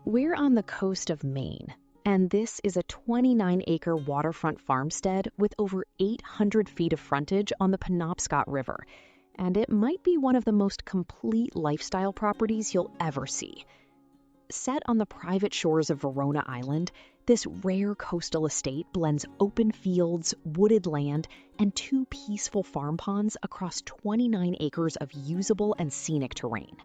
We're on the coast of Maine, and this is a 29-acre waterfront farmstead with over 800 feet of frontage on the Penobscot River, and it might be one of the most complete lifestyle properties you'll ever see. Set on the private shores of Verona Island, this rare coastal estate blends open fields, wooded land, and two peaceful farm ponds across 29 acres of usable and scenic terrain.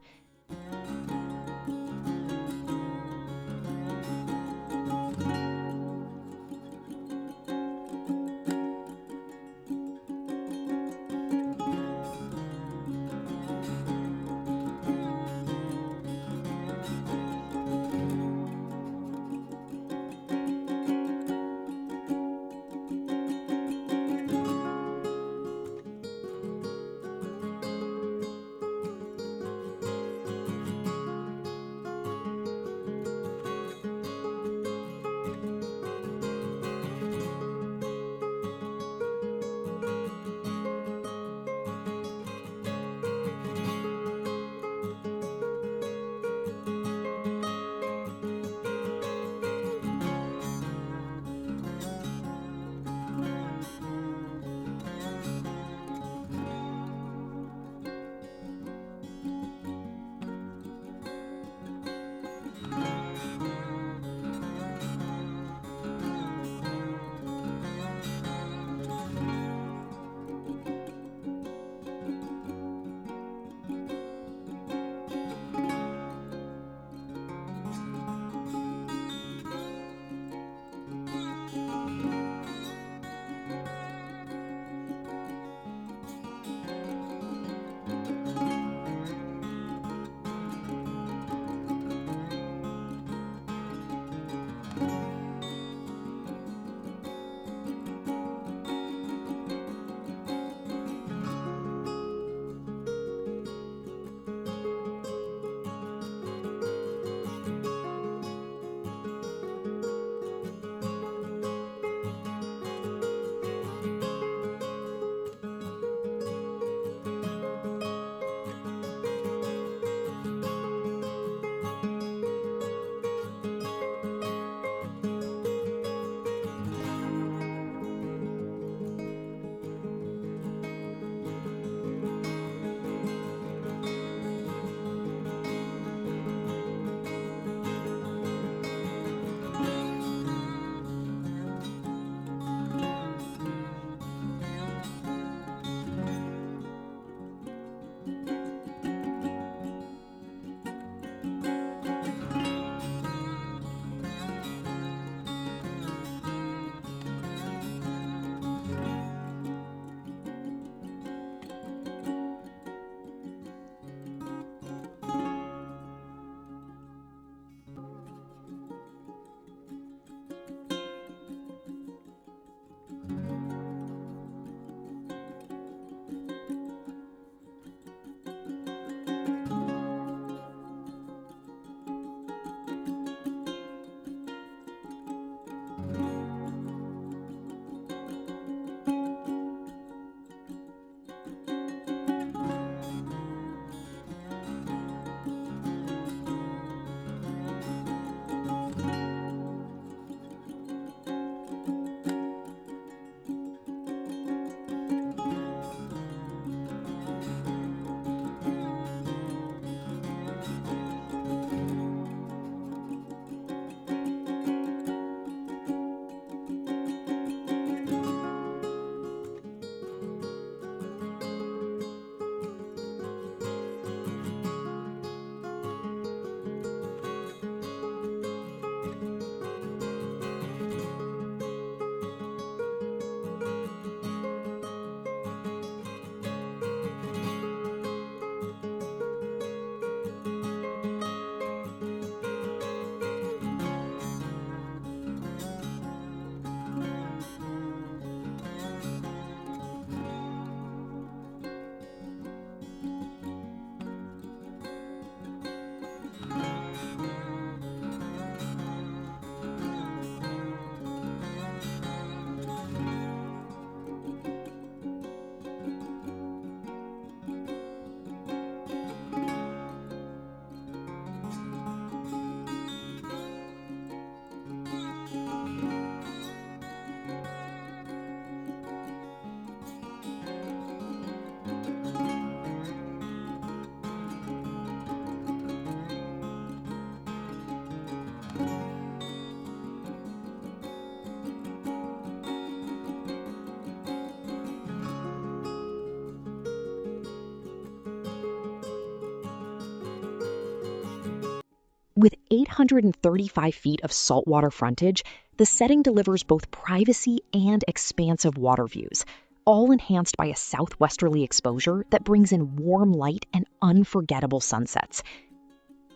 835 feet of saltwater frontage, the setting delivers both privacy and expansive water views, all enhanced by a southwesterly exposure that brings in warm light and unforgettable sunsets.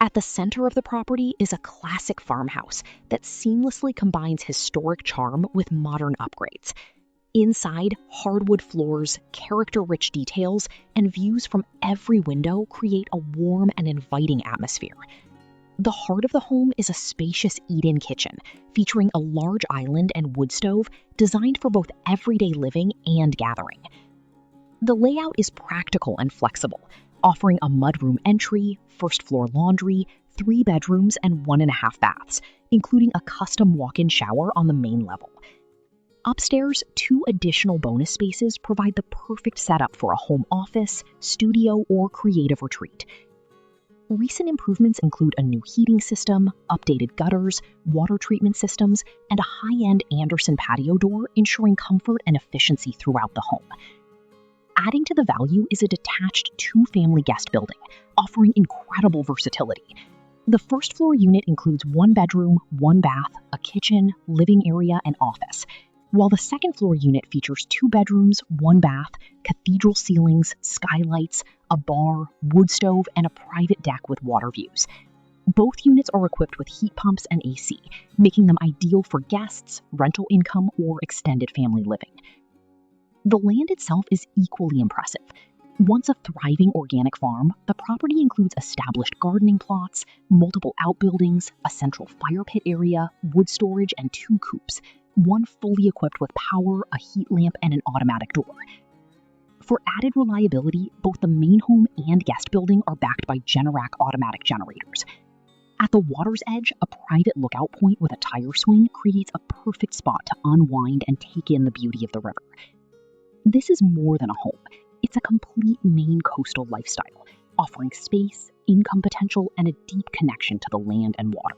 At the center of the property is a classic farmhouse that seamlessly combines historic charm with modern upgrades. Inside, hardwood floors, character-rich details, and views from every window create a warm and inviting atmosphere. The heart of the home is a spacious eat-in kitchen, featuring a large island and wood stove designed for both everyday living and gathering. The layout is practical and flexible, offering a mudroom entry, first-floor laundry, 3 bedrooms, and 1.5 baths, including a custom walk-in shower on the main level. Upstairs, 2 additional bonus spaces provide the perfect setup for a home office, studio, or creative retreat. Recent improvements include a new heating system, updated gutters, water treatment systems, and a high-end Anderson patio door, ensuring comfort and efficiency throughout the home. Adding to the value is a detached 2-family guest building, offering incredible versatility. The first-floor unit includes 1 bedroom, 1 bath, a kitchen, living area, and office, while the second-floor unit features 2 bedrooms, 1 bath, cathedral ceilings, skylights, a bar, wood stove, and a private deck with water views. Both units are equipped with heat pumps and AC, making them ideal for guests, rental income, or extended family living. The land itself is equally impressive. Once a thriving organic farm, the property includes established gardening plots, multiple outbuildings, a central fire pit area, wood storage, and 2 coops, one fully equipped with power, a heat lamp, and an automatic door. For added reliability, both the main home and guest building are backed by Generac automatic generators. At the water's edge, a private lookout point with a tire swing creates a perfect spot to unwind and take in the beauty of the river. This is more than a home. It's a complete Maine coastal lifestyle, offering space, income potential, and a deep connection to the land and water.